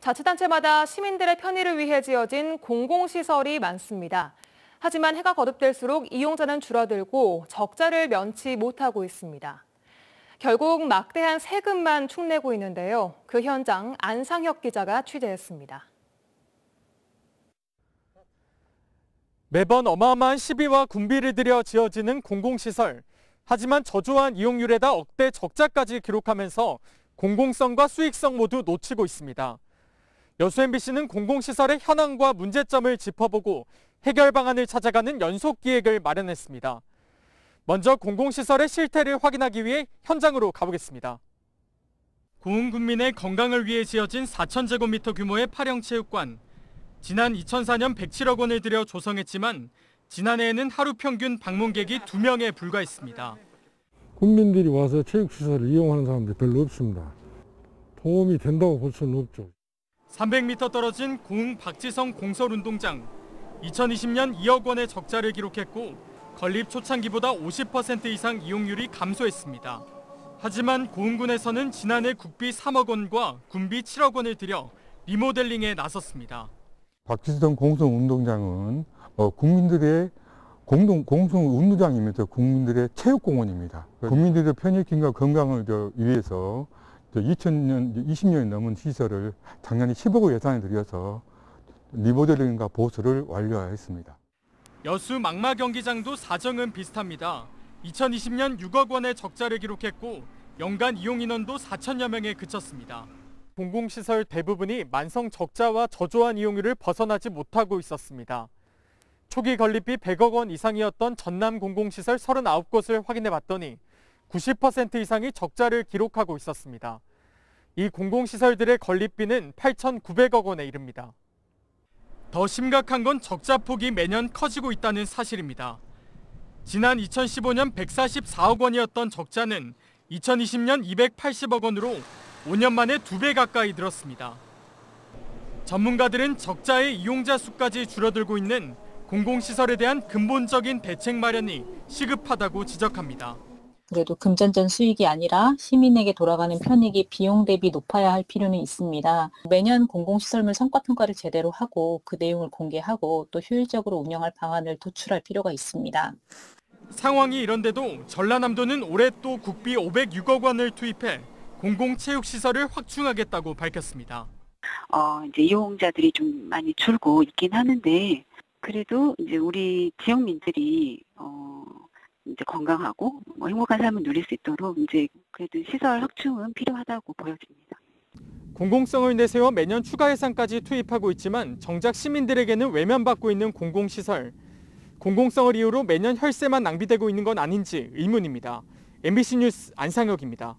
자치단체마다 시민들의 편의를 위해 지어진 공공시설이 많습니다. 하지만 해가 거듭될수록 이용자는 줄어들고 적자를 면치 못하고 있습니다. 결국 막대한 세금만 축내고 있는데요. 그 현장 안상혁 기자가 취재했습니다. 매번 어마어마한 시비와 군비를 들여 지어지는 공공시설. 하지만 저조한 이용률에다 억대 적자까지 기록하면서 공공성과 수익성 모두 놓치고 있습니다. 여수 MBC는 공공시설의 현황과 문제점을 짚어보고 해결 방안을 찾아가는 연속기획을 마련했습니다. 먼저 공공시설의 실태를 확인하기 위해 현장으로 가보겠습니다. 고흥군민의 건강을 위해 지어진 4,000제곱미터 규모의 파령체육관. 지난 2004년 107억 원을 들여 조성했지만 지난해에는 하루 평균 방문객이 2명에 불과했습니다. 국민들이 와서 체육시설을 이용하는 사람들이 별로 없습니다. 도움이 된다고 볼 수는 없죠. 300m 떨어진 고흥 박지성 공설운동장. 2020년 2억 원의 적자를 기록했고 건립 초창기보다 50% 이상 이용률이 감소했습니다. 하지만 고흥군에서는 지난해 국비 3억 원과 군비 7억 원을 들여 리모델링에 나섰습니다. 박지성 공설운동장은 국민들의 공설운동장이면서 국민들의 체육공원입니다. 국민들의 편익과 건강을 위해서 20년이 넘은 시설을 작년에 10억 원 예산을 들여서 리모델링과 보수를 완료했습니다. 여수 망마 경기장도 사정은 비슷합니다. 2020년 6억 원의 적자를 기록했고 연간 이용 인원도 4천여 명에 그쳤습니다. 공공시설 대부분이 만성 적자와 저조한 이용률을 벗어나지 못하고 있었습니다. 초기 건립비 100억 원 이상이었던 전남 공공시설 39곳을 확인해 봤더니 90% 이상이 적자를 기록하고 있었습니다. 이 공공시설들의 건립비는 8,900억 원에 이릅니다. 더 심각한 건 적자 폭이 매년 커지고 있다는 사실입니다. 지난 2015년 144억 원이었던 적자는 2020년 280억 원으로 5년 만에 2배 가까이 늘었습니다. 전문가들은 적자의 이용자 수까지 줄어들고 있는 공공시설에 대한 근본적인 대책 마련이 시급하다고 지적합니다. 그래도 금전적 수익이 아니라 시민에게 돌아가는 편익이 비용 대비 높아야 할 필요는 있습니다. 매년 공공시설물 성과평가를 제대로 하고 그 내용을 공개하고 또 효율적으로 운영할 방안을 도출할 필요가 있습니다. 상황이 이런데도 전라남도는 올해 또 국비 506억 원을 투입해 공공체육시설을 확충하겠다고 밝혔습니다. 이제 이용자들이 좀 많이 줄고 있긴 하는데 그래도 이제 우리 지역민들이 이제 건강하고 행복한 삶을 누릴 수 있도록 이제 그래도 시설 확충은 필요하다고 보여집니다. 공공성을 내세워 매년 추가 예산까지 투입하고 있지만 정작 시민들에게는 외면받고 있는 공공시설. 공공성을 이유로 매년 혈세만 낭비되고 있는 건 아닌지 의문입니다. MBC 뉴스 안상혁입니다.